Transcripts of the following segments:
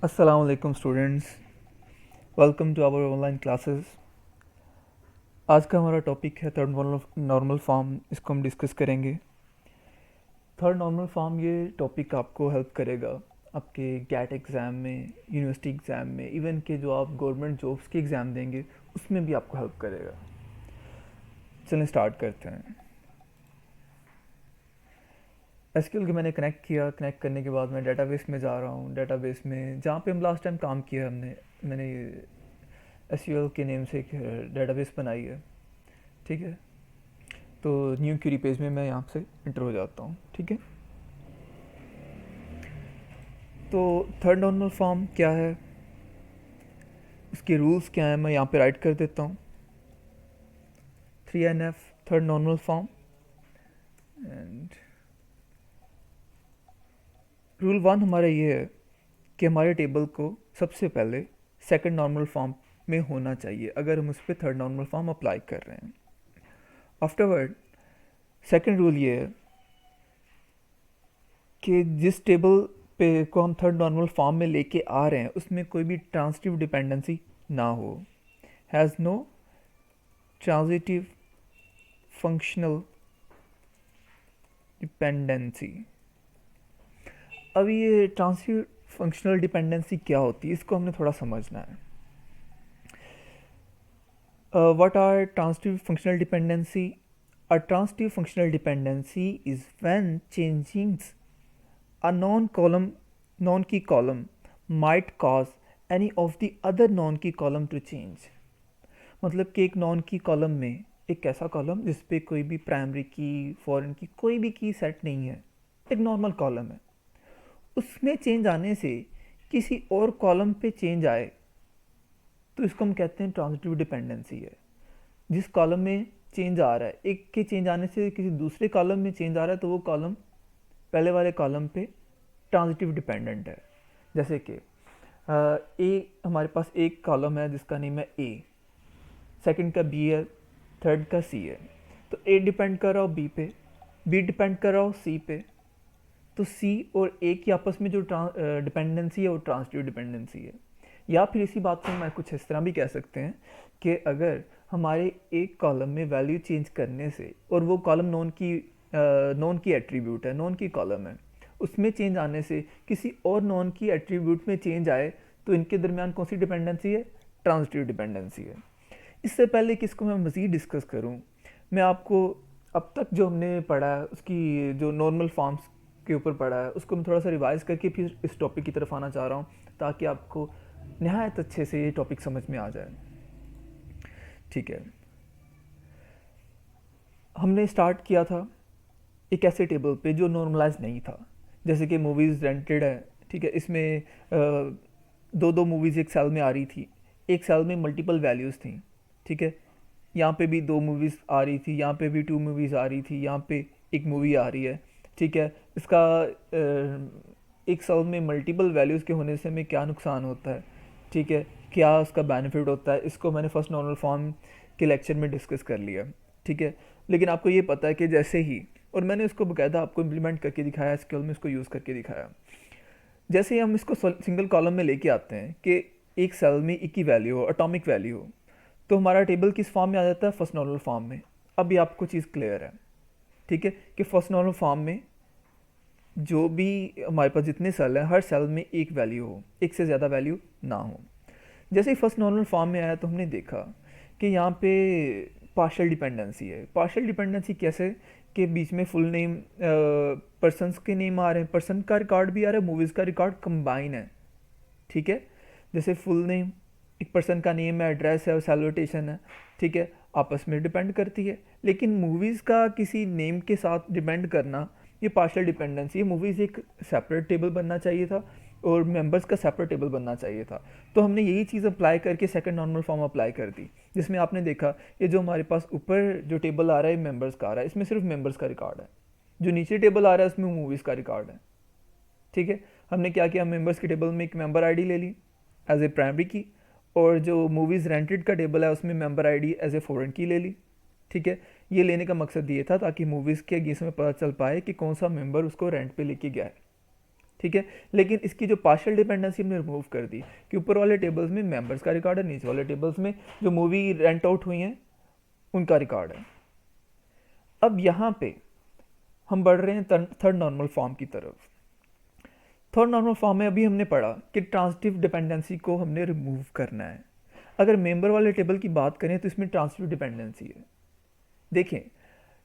अस्सलाम वालेकुम students, welcome to our online classes. आज का हमारा टॉपिक है थर्ड नॉर्मल फॉर्म। इसको हम डिस्कस करेंगे। थर्ड नॉर्मल फॉर्म ये टॉपिक आपको हेल्प करेगा आपके गैट एग्ज़ाम में, यूनिवर्सिटी एग्ज़ाम में, इवन के जो आप गवर्नमेंट जॉब्स के एग्ज़ाम देंगे उसमें भी आपको हेल्प करेगा। चलें स्टार्ट करते हैं। एसक्यूएल के मैंने कनेक्ट किया। कनेक्ट करने के बाद मैं डेटाबेस में जा रहा हूँ। डेटाबेस में जहाँ पे हम लास्ट टाइम काम किया मैंने एसक्यूएल के नेम से एक डेटाबेस बनाई है। ठीक है, तो न्यू क्यूरी पेज में मैं यहाँ से इंटर हो जाता हूँ। ठीक है, तो थर्ड नॉर्मल फॉर्म क्या है, उसके रूल्स क्या हैं, मैं यहाँ पे राइट कर देता हूँ। 3NF third normal form. And rule 1 हमारा ये है कि हमारे टेबल को सबसे पहले सेकंड नॉर्मल फॉर्म में होना चाहिए अगर हम उस पर थर्ड नॉर्मल फॉर्म अप्लाई कर रहे हैं। आफ्टरवर्ड सेकंड रूल ये है कि जिस टेबल पे को हम थर्ड नॉर्मल फॉर्म में लेके आ रहे हैं उसमें कोई भी ट्रांसिटिव डिपेंडेंसी ना हो। Has no transitive functional dependency. अब ये ट्रांसिटिव फंक्शनल डिपेंडेंसी क्या होती है, इसको हमने थोड़ा समझना है। What are transitive functional dependency? A transitive functional dependency is when changing a non-key column might cause any of the other non-key column to change. मतलब कि एक नॉन की कॉलम में एक ऐसा कॉलम जिस पे कोई भी प्राइमरी की, फॉरेन की कोई भी की सेट नहीं है, एक नॉर्मल कॉलम है, उसमें चेंज आने से किसी और कॉलम पे चेंज आए तो इसको हम कहते हैं ट्रांजिटिव डिपेंडेंसी है। जिस कॉलम में चेंज आ रहा है, एक के चेंज आने से किसी दूसरे कॉलम में चेंज आ रहा है, तो वो कॉलम पहले वाले कॉलम पे ट्रांजिटिव डिपेंडेंट है। जैसे कि ए, हमारे पास एक कॉलम है जिसका नेम है ए, सेकंड का बी है, थर्ड का सी है। तो ए डिपेंड कर रहा हो बी पे, बी डिपेंड कर रहा हो सी पे, तो सी और ए की आपस में जो डिपेंडेंसी है वो ट्रांजिटिव डिपेंडेंसी है। या फिर इसी बात को मैं कुछ इस तरह भी कह सकते हैं कि अगर हमारे एक कॉलम में वैल्यू चेंज करने से, और वो कॉलम नॉन की एट्रीब्यूट है, नॉन की कॉलम है, उसमें चेंज आने से किसी और नॉन की एट्रीब्यूट में चेंज आए, तो इनके दरमियान कौन सी डिपेंडेंसी है? ट्रांजिटिव डिपेंडेंसी है। इससे पहले कि इसको मैं मज़ीद डिस्कस करूं, मैं आपको अब तक जो हमने पढ़ा है उसकी जो नॉर्मल फॉर्म्स के ऊपर पढ़ा है उसको मैं थोड़ा सा रिवाइज करके फिर इस टॉपिक की तरफ आना चाह रहा हूँ, ताकि आपको नहायत अच्छे से ये टॉपिक समझ में आ जाए। ठीक है, हमने स्टार्ट किया था एक ऐसे टेबल पे जो नॉर्मलाइज नहीं था। जैसे कि मूवीज़ रेंटेड है, ठीक है, इसमें दो दो मूवीज़ एक साल में आ रही थी, एक साल में मल्टीपल वैल्यूज़ थी। ठीक है, यहाँ पे भी दो मूवीज़ आ रही थी, यहाँ पे भी टू मूवीज़ आ रही थी, यहाँ पे एक मूवी आ रही है। ठीक है, इसका एक साल में मल्टीपल वैल्यूज़ के होने से हमें क्या नुकसान होता है, ठीक है, क्या उसका बेनिफिट होता है, इसको मैंने फर्स्ट नॉर्मल फॉर्म के लेक्चर में डिस्कस कर लिया। ठीक है, लेकिन आपको ये पता है कि जैसे ही, और मैंने इसको बकायदा आपको इम्प्लीमेंट करके दिखाया, एसक्यूएल में इसको यूज़ करके दिखाया, जैसे ही हम इसको सिंगल कॉलम में लेके आते हैं कि एक सेल में एक ही वैल्यू हो, एटॉमिक वैल्यू हो, तो हमारा टेबल किस फॉर्म में आ जाता है? फर्स्ट नॉर्मल फॉर्म में। अब ये आपको चीज़ क्लियर है, ठीक है, कि फर्स्ट नॉर्मल फॉर्म में जो भी हमारे पास जितने सेल हैं, हर सेल में एक वैल्यू हो, एक से ज़्यादा वैल्यू ना हो। जैसे ही फर्स्ट नॉर्मल फॉर्म में आया तो हमने देखा कि यहाँ पे पार्शियल डिपेंडेंसी है। पार्शियल डिपेंडेंसी कैसे? कि बीच में फुल नेम, पर्सनस के नेम आ रहे हैं, पर्सन का रिकॉर्ड भी आ रहा है, मूवीज़ का रिकॉर्ड कंबाइन है। ठीक है, जैसे फुल नेम एक पर्सन का नेम है, एड्रेस है और सैलुटेशन है, ठीक है, आपस में डिपेंड करती है। लेकिन मूवीज़ का किसी नेम के साथ डिपेंड करना, ये पार्शियल डिपेंडेंसी है। मूवीज़ एक सेपरेट टेबल बनना चाहिए था और मेंबर्स का सेपरेट टेबल बनना चाहिए था। तो हमने यही चीज़ अप्लाई करके सेकंड नॉर्मल फॉर्म अप्लाई कर दी, जिसमें आपने देखा ये जो हमारे पास ऊपर जो टेबल आ रहा है मेंबर्स का आ रहा है, इसमें सिर्फ मेंबर्स का रिकॉर्ड है। जो नीचे टेबल आ रहा है उसमें मूवीज़ का रिकॉर्ड है। ठीक है, हमने क्या किया, मेंबर्स के टेबल में एक मेंबर आईडी ले ली एज ए प्राइमरी की, और जो मूवीज़ रेंटेड का टेबल है उसमें member ID as a foreign key ले ली। ठीक है, ये लेने का मकसद ये था ताकि मूवीज़ के अगेंस्ट में पता चल पाए कि कौन सा मेंबर उसको रेंट पे लेके गया है। ठीक है। लेकिन इसकी जो पार्शियल डिपेंडेंसी हमने रिमूव कर दी कि ऊपर वाले टेबल्स में मेंबर्स का रिकॉर्ड है, नीचे वाले टेबल्स में जो मूवी रेंट आउट हुई हैं उनका रिकॉर्ड है। अब यहाँ पे हम बढ़ रहे हैं थर्ड नॉर्मल फॉर्म की तरफ। थर्ड नॉर्मल फॉर्म में अभी हमने पढ़ा कि ट्रांसिटिव डिपेंडेंसी को हमने रिमूव करना है। अगर मेंबर वाले टेबल की बात करें तो इसमें ट्रांसिटिव डिपेंडेंसी है। देखें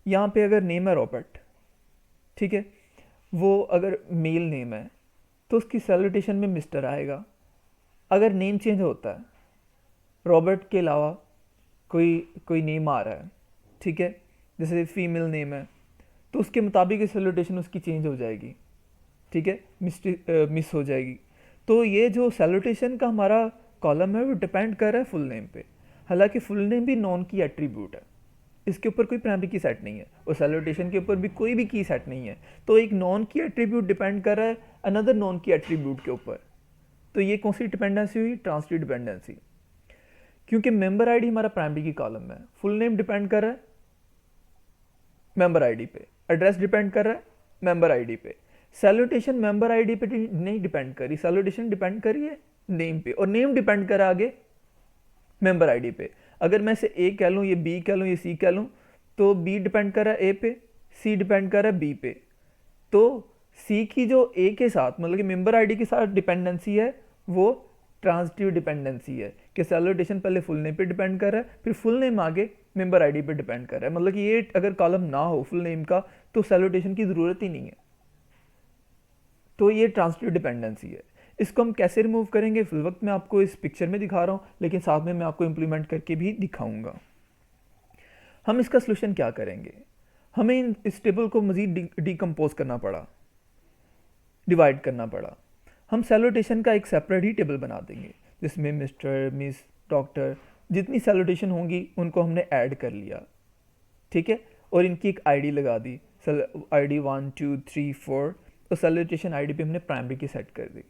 यहाँ पे अगर नेम है रॉबर्ट, ठीक है, वो अगर मेल नेम है तो उसकी सैल्यूटेशन में मिस्टर आएगा। अगर नेम चेंज होता है, रॉबर्ट के अलावा कोई नेम आ रहा है, ठीक है, जैसे फीमेल नेम है, तो उसके मुताबिक सैल्यूटेशन उसकी चेंज हो जाएगी, ठीक है, मिस हो जाएगी। तो ये जो सैल्यूटेशन का हमारा कॉलम है वो डिपेंड कर रहा है फुल नेम पे। हालांकि फुल नेम भी नॉन की एट्रीब्यूट है, इसके ऊपर कोई प्राइमरी की सेट नहीं है और सैल्यूटेशन के ऊपर भी कोई भी की सेट नहीं है। तो एक नॉन की एट्रीब्यूट डिपेंड कर रहा है अनदर नॉन की एट्रीब्यूट के ऊपर। तो ये कौन सी डिपेंडेंसी हुई? Transitive dependency. क्योंकि मेंबर आईडी हमारा प्राइमरी की कॉलम है, फुल नेम डिपेंड कर रहा है मेंबर आईडी पे, एड्रेस डिपेंड कर रहा है मेंबर आईडी पे, सैल्यूटेशन मेंबर आईडी पे नहीं डिपेंड करी, सैल्यूटेशन डिपेंड करी है नेम पे, और नेम डिपेंड करा आगे मेंबर आईडी पे। अगर मैं इसे ए कह लूँ, ये बी कह लूँ, ये सी कह लूँ, तो बी डिपेंड कर रहा है ए पे, सी डिपेंड कर रहा है बी पे। तो सी की जो ए के साथ मतलब कि मेंबर आईडी के साथ डिपेंडेंसी है वो ट्रांसिटिव डिपेंडेंसी है कि सैल्यूटेशन पहले फुल नेम पे डिपेंड कर रहा है, फिर फुल नेम आगे मेंबर आईडी पे डिपेंड कर रहा है। मतलब कि ये अगर कॉलम ना हो फुल नेम का तो सैल्यूटेशन की ज़रूरत ही नहीं है। तो ये ट्रांसिटिव डिपेंडेंसी है। इसको हम कैसे रिमूव करेंगे फिल वक्त मैं आपको इस पिक्चर में दिखा रहा हूँ, लेकिन साथ में मैं आपको इम्प्लीमेंट करके भी दिखाऊंगा। हम इसका सोल्यूशन क्या करेंगे? हमें इस टेबल को मज़ीद डिकम्पोज करना पड़ा, डिवाइड करना पड़ा। हम सैल्यूटेशन का एक सेपरेट ही टेबल बना देंगे जिसमें मिस्टर, मिस, डॉक्टर जितनी सैल्यूटेशन होंगी उनको हमने ऐड कर लिया, ठीक है, और इनकी एक आईडी लगा दी, आईडी 1 2 3 4, तो सैल्यूटेशन आईडी पे हमने प्राइमरी की सेट कर दी,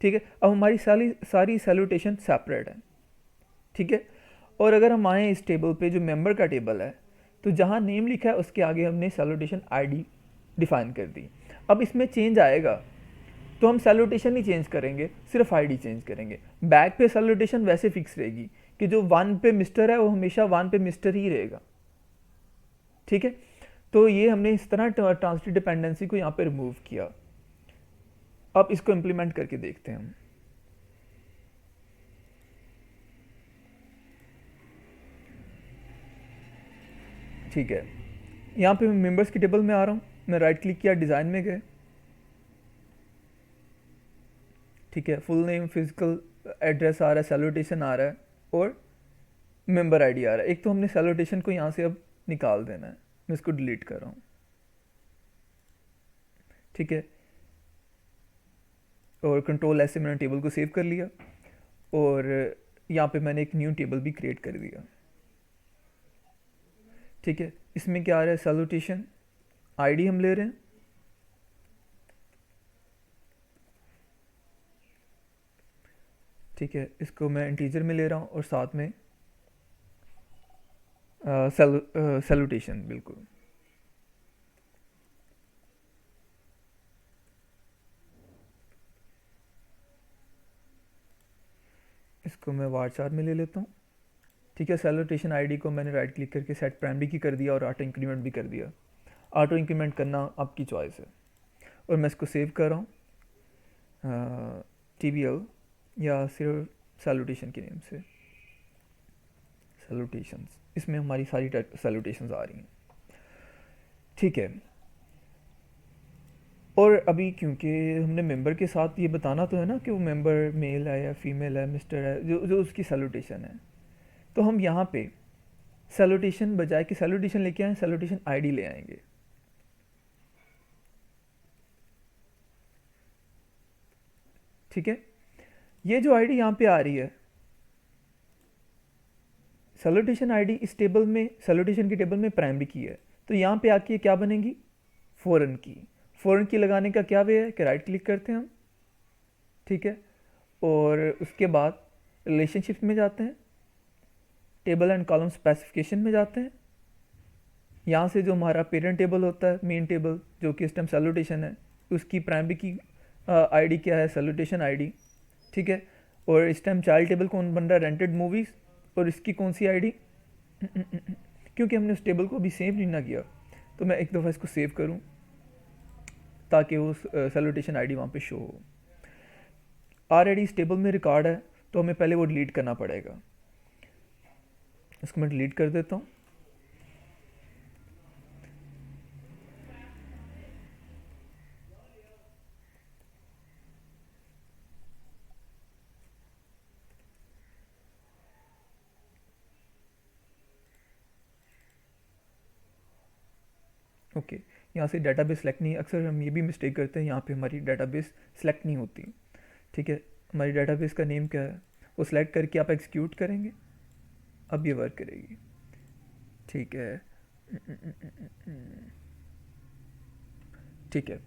ठीक है। अब हमारी सारी सैल्यूटेशन सेपरेट है, ठीक है। और अगर हम आए इस टेबल पे जो मेंबर का टेबल है, तो जहाँ नेम लिखा है उसके आगे हमने सैल्यूटेशन आईडी डिफाइन कर दी। अब इसमें चेंज आएगा तो हम सैल्यूटेशन नहीं चेंज करेंगे, सिर्फ आईडी चेंज करेंगे। बैक पे सैल्यूटेशन वैसे फिक्स रहेगी कि जो 1 पे मिस्टर है वो हमेशा 1 पे मिस्टर ही रहेगा, ठीक है। तो ये हमने इस तरह ट्रांसिटिव डिपेंडेंसी को यहाँ पे रिमूव किया। अब इसको इम्प्लीमेंट करके देखते हैं हम। ठीक है, यहाँ पे मैं मेंबर्स की टेबल में आ रहा हूँ, मैं राइट क्लिक किया, डिज़ाइन में गए, ठीक है, फुल नेम, फिजिकल एड्रेस आ रहा है, सैल्यूटेशन आ रहा है और मेंबर आईडी आ रहा है। एक तो हमने सैल्यूटेशन को यहाँ से अब निकाल देना है, मैं इसको डिलीट कर रहा हूँ, ठीक है, और कंट्रोल ऐसे मैंने टेबल को सेव कर लिया और यहाँ पे मैंने एक न्यू टेबल भी क्रिएट कर दिया, ठीक है। इसमें क्या आ रहा है? सैल्यूटेशन आईडी हम ले रहे हैं, ठीक है, इसको मैं इंटीजर में ले रहा हूँ और साथ में सैल्यूटेशन बिल्कुल, इसको मैं वार में ले लेता हूँ, ठीक है। सैल्यूटेशन आईडी को मैंने राइट क्लिक करके सेट प्राइमरी की कर दिया और ऑटो इंक्रीमेंट भी कर दिया। ऑटो इंक्रीमेंट करना आपकी चॉइस है और मैं इसको सेव कर रहा हूँ TBL या सिर्फ सैल्यूटेशन के नेम से, सैल्यूटेशंस, इसमें हमारी सारी सैल्यूटेशंस आ रही हैं, ठीक है। और अभी क्योंकि हमने मेंबर के साथ ये बताना तो है ना कि वो मेंबर मेल है या फीमेल है, मिस्टर है, जो उसकी सैल्यूटेशन है, तो हम यहाँ पे सैल्यूटेशन बजाय कि सैल्यूटेशन लेके आए, सैल्यूटेशन आईडी ले आएंगे, ठीक है। ये जो आईडी यहाँ पे आ रही है, सैल्यूटेशन आईडी इस टेबल में, सैल्यूटेशन के टेबल में प्राइमरी की है, तो यहाँ पे आके क्या बनेगी? फॉरेन की। फॉरेन की लगाने का क्या वे है कि राइट क्लिक करते हैं हम, ठीक है, और उसके बाद रिलेशनशिप में जाते हैं, टेबल एंड कॉलम स्पेसिफिकेशन में जाते हैं। यहाँ से जो हमारा पेरेंट टेबल होता है, मेन टेबल जो कि इस टाइम सैल्यूटेशन है, उसकी प्राइमरी की आईडी क्या है, सैल्यूटेशन आईडी, ठीक है। और इस टाइम चाइल्ड टेबल कौन बन रहा है, रेंटेड मूवीज़, और इसकी कौन सी आईडी, क्योंकि हमने उस टेबल को अभी सेव नहीं ना किया, तो मैं एक दफ़ा इसको सेव करूं ताकि वो सैल्यूटेशन आईडी वहाँ पे शो हो। ऑलरेडी इस टेबल में रिकॉर्ड है, तो हमें पहले वो डिलीट करना पड़ेगा। इसको मैं डिलीट कर देता हूँ। ओके, यहाँ से डाटाबेस सेलेक्ट नहीं, अक्सर हम ये भी मिस्टेक करते हैं, यहाँ पे हमारी डाटाबेस सेलेक्ट नहीं होती, ठीक है। हमारी डाटाबेस का नेम क्या है, वो सिलेक्ट करके आप एग्जीक्यूट करेंगे, अब ये वर्क करेगी, ठीक है। ठीक है,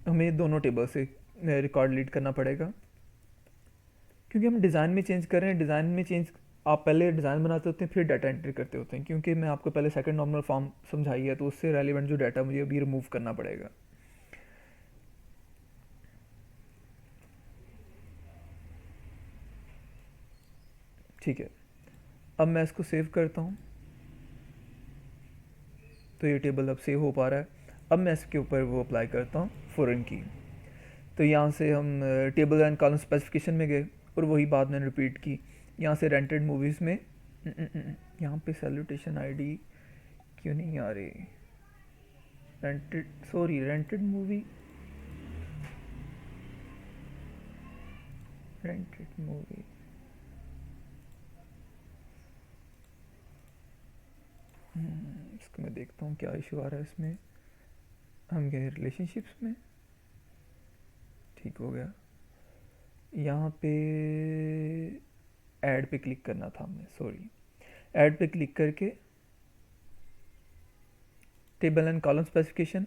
हमें दोनों टेबल से रिकॉर्ड लीड करना पड़ेगा, क्योंकि हम डिज़ाइन में चेंज कर रहे हैं। डिज़ाइन में चेंज, आप पहले डिज़ाइन बनाते होते हैं फिर डाटा एंट्री करते होते हैं, क्योंकि मैं आपको पहले सेकंड नॉर्मल फॉर्म समझाई है, तो उससे रेलिवेंट जो डाटा मुझे अभी रिमूव करना पड़ेगा। ठीक है, अब मैं इसको सेव करता हूँ, तो ये टेबल अब सेव हो पा रहा है। अब मैं इसके ऊपर वो अप्लाई करता हूँ फॉरेन की, तो यहाँ से हम टेबल एंड कॉलम स्पेसिफिकेशन में गए और वही बात मैंने रिपीट की। यहाँ से रेंटेड मूवीज़ में यहाँ पे सैल्यूटेशन आईडी क्यों नहीं आ रही, rented, sorry, rented movie, rented movie, इसको मैं देखता हूँ क्या इशू आ रहा है इसमें। हम गए रिलेशनशिप्स में, ठीक हो गया। यहाँ पे ऐड पे क्लिक करना था हमने, सॉरी, ऐड पे क्लिक करके टेबल एंड कॉलम स्पेसिफिकेशन,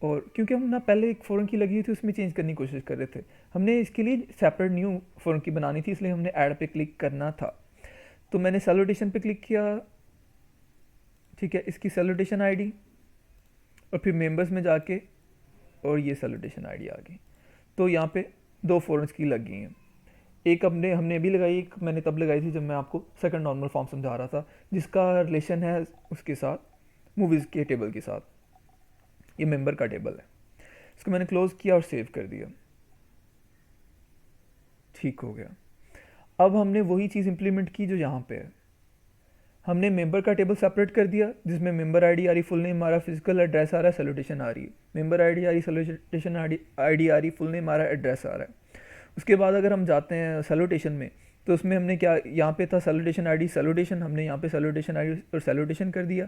और क्योंकि हम ना पहले एक फॉर्म की लगी हुई थी उसमें चेंज करने की कोशिश कर रहे थे, हमने इसके लिए सेपरेट न्यू फॉर्म की बनानी थी, इसलिए हमने ऐड पे क्लिक करना था। तो मैंने सैल्यूटेशन पे क्लिक किया, ठीक है, इसकी सैल्यूटेशन आईडी, और फिर मेंबर्स में जाके और ये सैल्यूटेशन आईडी आ गई। तो यहाँ पे दो फॉर्म्स की लग गई हैं, एक हमने अभी लगाई, एक मैंने तब लगाई थी जब मैं आपको सेकंड नॉर्मल फॉर्म समझा रहा था, जिसका रिलेशन है उसके साथ, मूवीज़ के टेबल के साथ। ये मेंबर का टेबल है, इसको मैंने क्लोज किया और सेव कर दिया, ठीक हो गया। अब हमने वही चीज़ इंप्लीमेंट की जो यहाँ पे है, हमने मेंबर का टेबल सेपरेट कर दिया, जिसमें मेंबर आईडी आ रही, फुल नेम आ रहा, फिजिकल एड्रेस आ रहा है, सैल्यूटेशन आ रही है, मेंबर आईडी आ रही, सैल्यूटेशन आईडी आ रही, फुल नेम आ रहा है, एड्रेस आ रहा है। उसके बाद अगर हम जाते हैं सैल्यूटेशन में, तो उसमें हमने क्या, यहाँ पे था सैल्यूटेशन आईडी, सैल्यूटेशन, हमने यहाँ पे सैल्यूटेशन आईडी और सैल्यूटेशन कर दिया।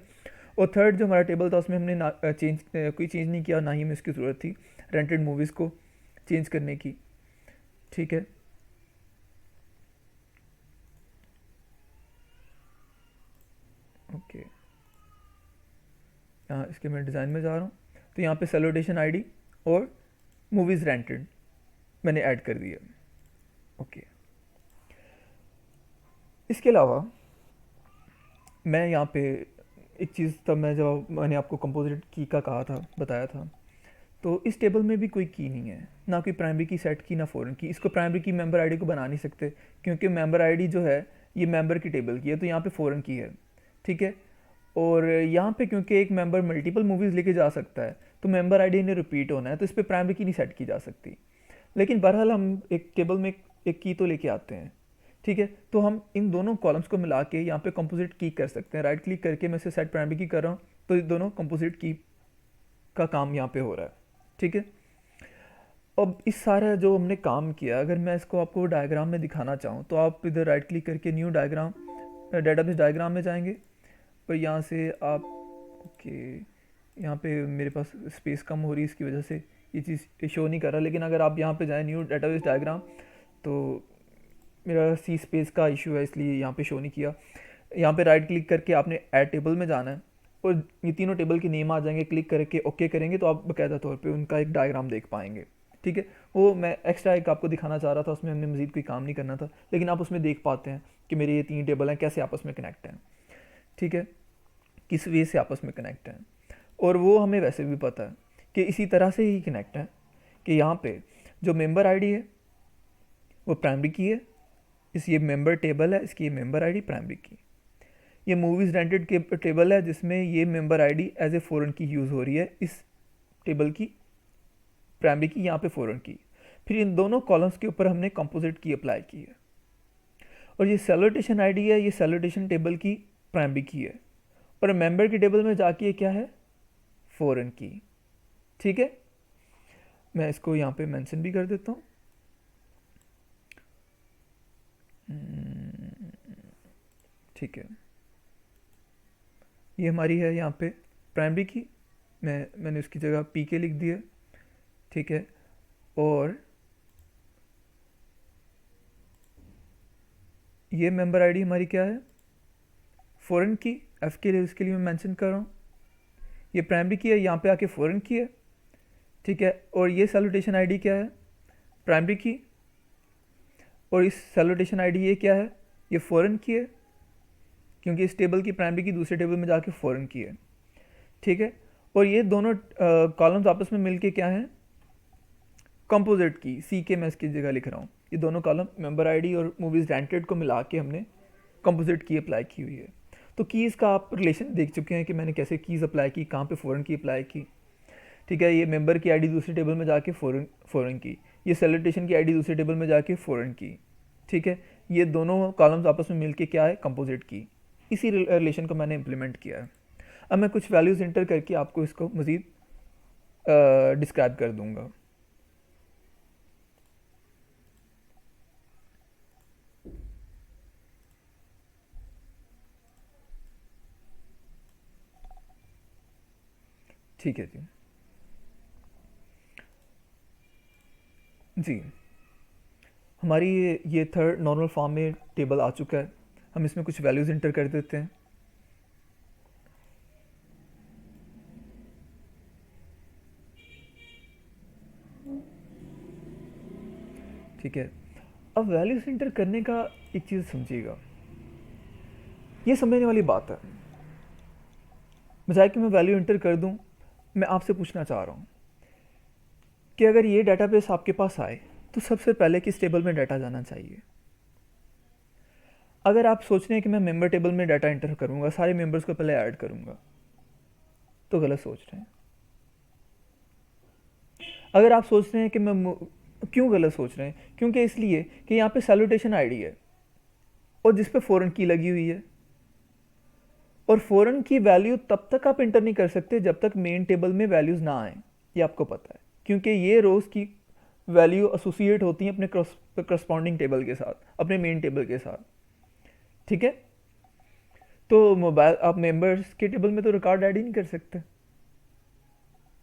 और थर्ड जो हमारा टेबल था उसमें हमने कोई चेंज नहीं किया, ना ही हमें इसकी ज़रूरत थी रेंटेड मूवीज़ को चेंज करने की, ठीक है। ओके, यहाँ इसके मैं डिज़ाइन में जा रहा हूँ, तो यहाँ पे सैल्यूटेशन आईडी और मूवीज़ रेंटेड मैंने ऐड कर दिया, ओके। इसके अलावा मैं यहाँ पे एक चीज़, तब मैं जब मैंने आपको कंपोजिट की का कहा था, बताया था, तो इस टेबल में भी कोई की नहीं है, ना कोई प्राइमरी की सेट की, ना फॉरेन की। इसको प्राइमरी की मेंबर आईडी को बना नहीं सकते, क्योंकि मेंबर आईडी जो है ये मेंबर की टेबल की है, तो यहाँ पे फॉरेन की है, ठीक है। और यहाँ पे क्योंकि एक मेंबर मल्टीपल मूवीज़ लेके जा सकता है, तो मेंबर आईडी ने रिपीट होना है, तो इस पर प्राइमरी की नहीं सेट की जा सकती। लेकिन बहरहाल हम एक टेबल में एक की तो लेके आते हैं, ठीक है। तो हम इन दोनों कॉलम्स को मिला के यहाँ पे कंपोजिट की कर सकते हैं। राइट क्लिक करके मैं इसे सेट प्राइमरी की कर रहा हूँ, तो ये दोनों कंपोजिट की का काम यहाँ पे हो रहा है, ठीक है। अब इस सारा जो हमने काम किया, अगर मैं इसको आपको डायग्राम में दिखाना चाहूँ, तो आप इधर राइट क्लिक करके न्यू डायग्राम, डेटाबेस डायग्राम में जाएंगे, और यहाँ से आप, ओके, यहाँ पे मेरे पास स्पेस कम हो रही है, इसकी वजह से ये चीज़ शो नहीं कर रहा। लेकिन अगर आप यहाँ पे जाएँ न्यू डेटाबेस डायग्राम, तो मेरा सी स्पेस का इशू है, इसलिए यहाँ पे शो नहीं किया। यहाँ पे राइट क्लिक करके आपने ऐड टेबल में जाना है, और ये तीनों टेबल के नेम आ जाएंगे, क्लिक करके ओके करेंगे, तो आप बाकायदा तौर पे उनका एक डायग्राम देख पाएंगे, ठीक है। वो मैं एक्स्ट्रा एक आपको दिखाना चाह रहा था, उसमें हमने मज़ीद कोई काम नहीं करना था, लेकिन आप उसमें देख पाते हैं कि मेरे ये तीन टेबल हैं कैसे आपस में कनेक्ट हैं, ठीक है, किस वे से आपस में कनेक्ट हैं। और वो हमें वैसे भी पता है कि इसी तरह से ही कनेक्ट है, कि यहाँ पे जो मेंबर आईडी है वो प्राइमरी की है, इस ये मेंबर टेबल है, इसकी ये मेंबर आईडी प्राइमरी की। ये मूवीज़ रेंटेड के टेबल है जिसमें ये member ID as a foreign key use हो रही है, इस टेबल की प्राइमरी की, यहाँ पे फॉरेन की। फिर इन दोनों कॉलम्स के ऊपर हमने कंपोजिट की अप्लाई की है। और ये सैल्यूटेशन आईडी है, ये सैल्यूटेशन टेबल की प्राइमरी की है, और मेंबर के टेबल में जाके ये क्या है, फॉरेन की। ठीक है, मैं इसको यहाँ पे मेंशन भी कर देता हूँ। ठीक है, ये हमारी है यहाँ पे प्राइमरी की, मैंने उसकी जगह पी के लिख दिया। ठीक है, और ये मेंबर आईडी हमारी क्या है, फॉरेन की, एफ के लिए उसके लिए मैं मेंशन कर रहा हूँ। ये प्राइमरी की है, यहाँ पे आके फॉरेन की है। ठीक है, और ये सैल्यूटेशन आईडी क्या है, प्राइमरी की, और इस सैल्यूटेशन आईडी ये क्या है, ये फॉरेन की है, क्योंकि इस टेबल की प्राइमरी की दूसरे टेबल में जाके फॉरेन की है। ठीक है, और ये दोनों कॉलम्स आपस में मिलके क्या है, कंपोजिट की, सी के मैं इसकी जगह लिख रहा हूँ। ये दोनों कॉलम मेंबर आईडी और मूवीज़ रेंटेड को मिला के हमने कंपोजिट की अप्लाई की हुई है। तो कीज़ का आप रिलेशन देख चुके हैं कि मैंने कैसे कीज़ अप्लाई की, कहाँ पे फॉरेन की अप्लाई की। ठीक है, ये मेंबर की आईडी दूसरे टेबल में जाके फॉरेन की, ये सैल्यूटेशन की आईडी दूसरे टेबल में जाके फॉरेन की। ठीक है, ये दोनों कॉलम्स आपस में मिलके क्या है, कंपोजिट की। इसी रिलेशन को मैंने इम्प्लीमेंट किया है। अब मैं कुछ वैल्यूज़ इंटर करके आपको इसको मज़ीद डिस्क्राइब कर दूंगा। ठीक है जी। जी, हमारी ये थर्ड नॉर्मल फॉर्म में टेबल आ चुका है। हम इसमें कुछ वैल्यूज़ इंटर कर देते हैं। ठीक है, अब वैल्यूज़ इंटर करने का एक चीज़ समझिएगा, ये समझने वाली बात है। बजाय कि मैं वैल्यू इंटर कर दूं, मैं आपसे पूछना चाह रहा हूँ कि अगर ये डेटाबेस आपके पास आए तो सबसे पहले किस टेबल में डाटा जाना चाहिए। अगर आप सोच रहे हैं कि मैं मेंबर टेबल में डाटा इंटर करूंगा, सारे मेंबर्स को पहले ऐड करूंगा, तो गलत सोच रहे हैं। अगर आप सोच रहे हैं कि क्यों गलत सोच रहे हैं, क्योंकि इसलिए कि यहाँ पे सैल्यूटेशन आईडी है और जिस पे फॉरेन की लगी हुई है, और फॉरेन की वैल्यू तब तक आप इंटर नहीं कर सकते जब तक मेन टेबल में वैल्यूज़ ना आए, ये आपको पता है, क्योंकि ये रोज़ की वैल्यू एसोसिएट होती हैं अपने करस्पॉन्डिंग टेबल के साथ, अपने मेन टेबल के साथ। ठीक है, तो मोबाइल आप मेंबर्स के टेबल में तो रिकॉर्ड ऐड ही नहीं कर सकते।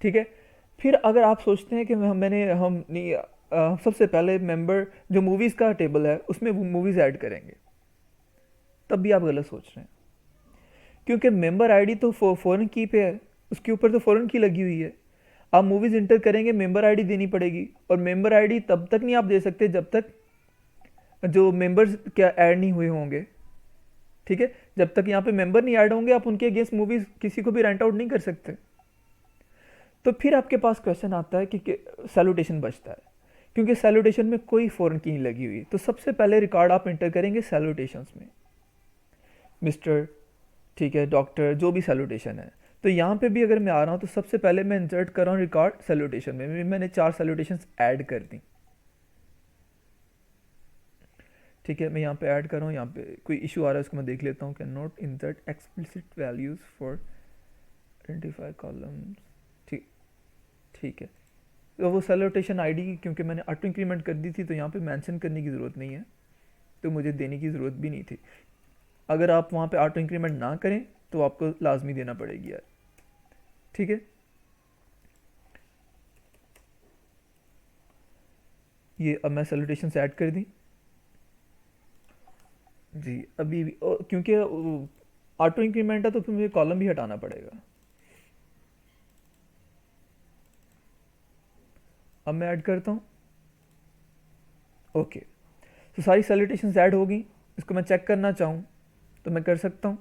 ठीक है, फिर अगर आप सोचते हैं कि हम नहीं सबसे पहले मेंबर जो मूवीज़ का टेबल है उसमें मूवीज़ ऐड करेंगे, तब भी आप गलत सोच रहे हैं, क्योंकि मेंबर आईडी तो फॉरेन की पे है, उसके ऊपर तो फॉरेन की लगी हुई है। आप मूवीज़ इंटर करेंगे, मेंबर आईडी देनी पड़ेगी, और मेंबर आईडी तब तक नहीं आप दे सकते जब तक जो मेंबर्स क्या ऐड नहीं हुए होंगे। ठीक है, जब तक यहाँ पे मेंबर नहीं ऐड होंगे आप उनके अगेंस्ट मूवीज़ किसी को भी रेंट आउट नहीं कर सकते। तो फिर आपके पास क्वेश्चन आता है कि सैल्यूटेशन बचता है, क्योंकि सैल्यूटेशन में कोई फॉरेन की नहीं लगी हुई, तो सबसे पहले रिकॉर्ड आप इंटर करेंगे सैल्यूटेशंस में, मिस्टर, ठीक है, डॉक्टर, जो भी सैल्यूटेशन है। तो यहाँ पे भी अगर मैं आ रहा हूँ तो सबसे पहले मैं इंसर्ट कर रहा हूँ रिकॉर्ड सैल्यूटेशन में, मैंने 4 सैल्यूटेशंस ऐड कर दी। ठीक है, मैं यहाँ पे ऐड कर रहा हूँ, यहाँ पे कोई इशू आ रहा है उसको मैं देख लेता हूँ। Can not insert explicit values for identify columns. ठीक ठीक है, तो वो सैल्यूटेशन आईडी क्योंकि मैंने ऑटो इंक्रीमेंट कर दी थी तो यहाँ पे मेंशन करने की ज़रूरत नहीं है, तो मुझे देने की ज़रूरत भी नहीं थी। अगर आप वहाँ पे ऑटो इंक्रीमेंट ना करें तो आपको लाजमी देना पड़ेगी यार। ठीक है, ये अब मैं सैल्यूटेशन से ऐड कर दी जी। अभी भी क्योंकि ऑटो इंक्रीमेंट है तो फिर मुझे कॉलम भी हटाना पड़ेगा। अब मैं ऐड करता हूँ। ओके, तो सारी सैल्यूटेशंस ऐड होगी। इसको मैं चेक करना चाहूँ तो मैं कर सकता हूँ,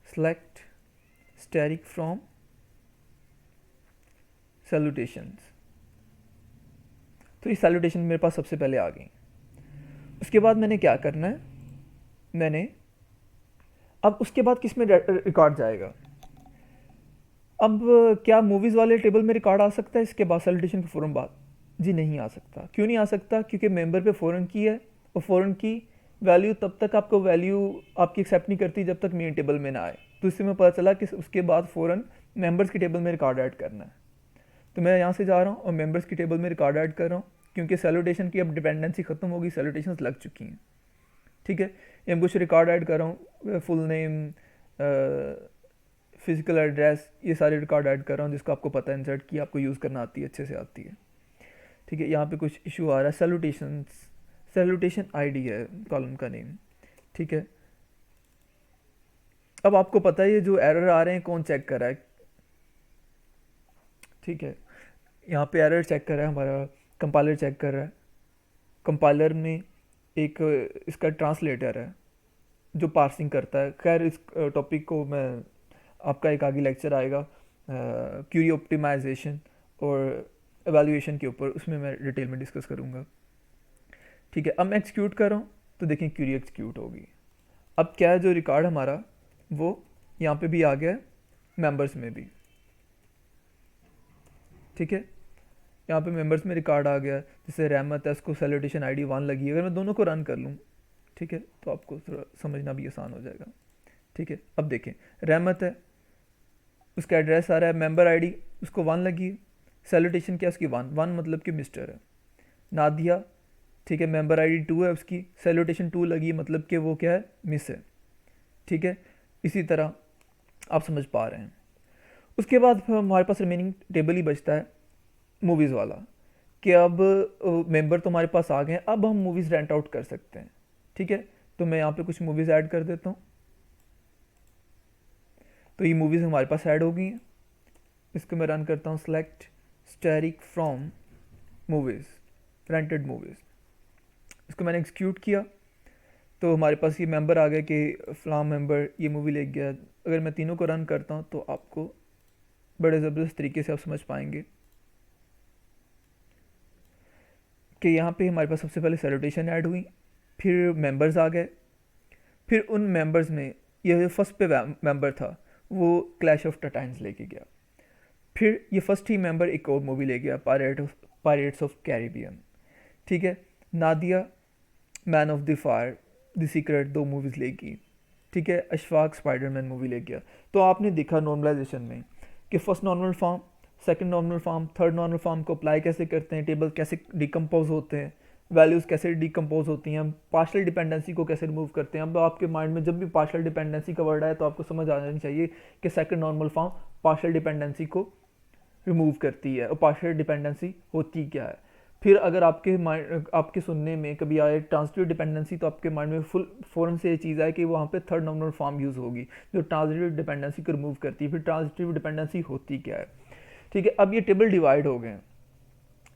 सेलेक्ट स्टैटिक फ्रॉम सैल्यूटेशंस। तो ये सैल्यूटेशन मेरे पास सबसे पहले आ गई। उसके बाद मैंने क्या करना है, मैंने अब उसके बाद किस में रिकॉर्ड जाएगा। अब क्या मूवीज़ वाले टेबल में रिकॉर्ड आ सकता है इसके बाद सैल्यूटेशन के फ़ौरन बाद? जी नहीं आ सकता। क्यों नहीं आ सकता? क्योंकि मेंबर पे फ़ौरन की है, और फ़ौरन की वैल्यू तब तक आपको वैल्यू आपकी एक्सेप्ट नहीं करती जब तक मेन टेबल में ना आए। तो इससे मैं पता चला कि उसके बाद फ़ौरन मेंबर्स की टेबल में रिकॉर्ड ऐड करना है। तो मैं यहाँ से जा रहा हूँ और मेंबर्स की टेबल में रिकॉर्ड ऐड कर रहा हूँ, क्योंकि सैल्यूटेशन की अब डिपेंडेंसी ख़त्म होगी, सैल्यूटेशंस लग चुकी हैं। ठीक है, ये मैं कुछ रिकॉर्ड ऐड कर रहा हूँ, फुल नेम, फिजिकल एड्रेस, ये सारे रिकॉर्ड ऐड कर रहा हूँ जिसको आपको पता है इंसर्ट की आपको यूज़ करना आती है, अच्छे से आती है। ठीक है, यहाँ पे कुछ इशू आ रहा है, सैल्यूटेशंस, सैल्यूटेशन आईडी है कॉलम का नेम। ठीक है, अब आपको पता है ये जो एरर आ रहे हैं कौन चेक कर रहा है। ठीक है, यहाँ पे एरर चेक कर रहा है हमारा कंपाइलर, चेक कर रहा है। कंपाइलर में एक इसका ट्रांसलेटर है जो पार्सिंग करता है। खैर इस टॉपिक को मैं, आपका एक आगे लेक्चर आएगा क्यूरी ऑप्टिमाइजेशन और एवेल्यूएशन के ऊपर, उसमें मैं डिटेल में डिस्कस करूँगा। ठीक है, अब मैं एक्सिक्यूट कर रहा हूँ तो देखें क्यूरी एक्सिक्यूट होगी। अब क्या है, जो रिकॉर्ड हमारा वो यहाँ पे भी आ गया है, मेंबर्स में भी। ठीक है, यहाँ पे मेंबर्स में रिकॉर्ड आ गया, जैसे रहमत है, उसको सैल्यूटेशन आईडी 1 लगी। अगर मैं दोनों को रन कर लूँ, ठीक है, तो आपको थोड़ा समझना भी आसान हो जाएगा। ठीक है, अब देखें, रहमत है, उसका एड्रेस आ रहा है, मेंबर आईडी उसको 1 लगी है, सैल्यूटेशन क्या उसकी 1 मतलब कि मिस्टर है। नादिया, ठीक है, मेंबर आईडी 2 है उसकी, सैल्यूटेशन 2 लगी मतलब कि वो क्या है, मिस है। ठीक है, इसी तरह आप समझ पा रहे हैं। उसके बाद हमारे पास रिमेनिंग टेबल ही बचता है मूवीज़ वाला, कि अब मेंबर तो हमारे पास आ गए हैं, अब हम मूवीज़ रेंट आउट कर सकते हैं। ठीक है, तो मैं यहाँ पे कुछ मूवीज़ ऐड कर देता हूँ। तो ये मूवीज़ हमारे पास ऐड हो गई हैं। इसको मैं रन करता हूँ, select asterisk from movies, rented movies. इसको मैंने एक्सिक्यूट किया तो हमारे पास ये मेंबर आ गया कि फ़लाँ मेंबर ये मूवी ले गया। अगर मैं तीनों को रन करता हूँ तो आपको बड़े ज़बरदस्त तरीके से आप समझ पाएंगे कि यहाँ पे हमारे पास सबसे पहले सैल्यूटेशन ऐड हुई, फिर मेंबर्स आ गए, फिर उन मेंबर्स में ये जो फर्स्ट पे मेंबर था वो क्लैश ऑफ टाइटन्स लेके गया। फिर ये फर्स्ट ही मेंबर एक और मूवी ले गया, पायरेट्स ऑफ कैरिबियन। ठीक है, Nadia man of the fire, the secret, 2 movies लेगी। ठीक है, अशफाक स्पाइडरमैन मूवी ले गया। तो आपने देखा नॉर्मलाइजेशन में कि first normal form, second normal form, third normal form को अप्लाई कैसे करते हैं, टेबल कैसे डिकम्पोज होते हैं, वैल्यूज़ कैसे डिकम्पोज होती हैं, पार्शियल डिपेंडेंसी को कैसे रिमूव करते हैं। अब आपके माइंड में जब भी पार्शियल डिपेंडेंसी का वर्ड आए तो आपको समझ आ जानी चाहिए कि second normal form partial dependency को रिमूव करती है और पार्शियल डिपेंडेंसी होती क्या है। फिर अगर आपके माइंड, आपके सुनने में कभी आए ट्रांजिटिव डिपेंडेंसी, तो आपके माइंड में फ़ौरन से ये चीज़ आए कि वहाँ पे थर्ड नॉर्मल फॉर्म यूज़ होगी जो ट्रांजिटिव डिपेंडेंसी को रिमूव करती है। फिर ट्रांजिटिव डिपेंडेंसी होती क्या है। ठीक है, अब ये टेबल डिवाइड हो गए हैं।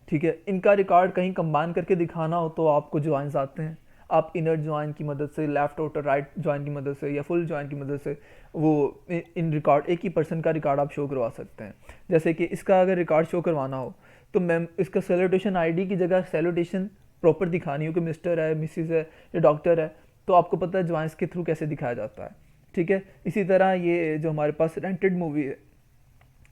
ठीक है, इनका रिकॉर्ड कहीं कंबाइन करके दिखाना हो तो आपको ज्वाइंस आते हैं, आप इनर ज्वाइन की मदद से, लेफ्ट आउटर राइट ज्वाइन की मदद से या फुल ज्वाइन की मदद से वो इन रिकॉर्ड, एक ही पर्सन का रिकॉर्ड आप शो करवा सकते हैं। जैसे कि इसका अगर रिकॉर्ड शो करवाना हो तो मैम इसका सैल्यूटेशन आईडी की जगह सैल्यूटेशन प्रॉपर दिखानी हो कि मिस्टर है, मिसिस है या डॉक्टर है, तो आपको पता है ज्वाइंस के थ्रू कैसे दिखाया जाता है। ठीक है, इसी तरह ये जो हमारे पास रेंटेड मूवी है,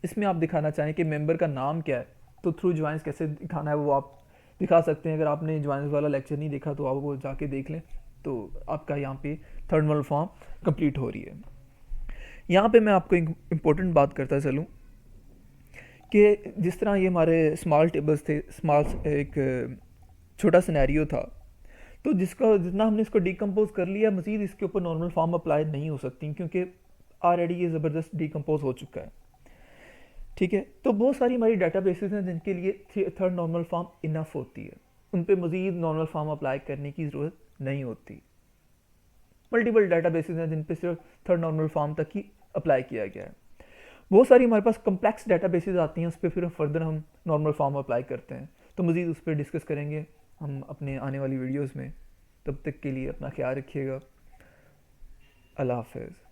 इसमें आप दिखाना चाहें कि मेंबर का नाम क्या है, तो थ्रू ज्वाइंस कैसे दिखाना है वो आप दिखा सकते हैं। अगर आपने ज्वाइंस वाला लेक्चर नहीं देखा तो आप वो जाके देख लें, तो आपका यहाँ पे थर्ड नॉर्मल फॉर्म कंप्लीट हो रही है। यहाँ पे मैं आपको एक इम्पोर्टेंट बात करता चलूँ कि जिस तरह ये हमारे स्मॉल टेबल्स थे, स्मॉल एक छोटा सिनेरियो था, तो जिसका जितना हमने इसको डिकम्पोज कर लिया, मज़ीद इसके ऊपर नॉर्मल फॉर्म अप्लाई नहीं हो सकती क्योंकि ऑलरेडी ये ज़बरदस्त डिकम्पोज हो चुका है। ठीक है, तो बहुत सारी हमारी डाटा बेसिस हैं जिनके लिए थर्ड नॉर्मल फॉर्म इनफ होती है, उन पे मज़ीद नॉर्मल फॉर्म अप्लाई करने की ज़रूरत नहीं होती। मल्टीपल डाटा बेसिस हैं जिन पे सिर्फ थर्ड नॉर्मल फॉर्म तक ही अप्लाई किया गया है। बहुत सारी हमारे पास कम्प्लेक्स डाटा बेसिस आती हैं, उस पर फिर फर्दर हम नॉर्मल फॉर्म अप्लाई करते हैं, तो मज़ीद उस पर डिस्कस करेंगे हम अपने आने वाली वीडियोज़ में। तब तक के लिए अपना ख्याल रखिएगा। अल्लाह हाफ़िज़।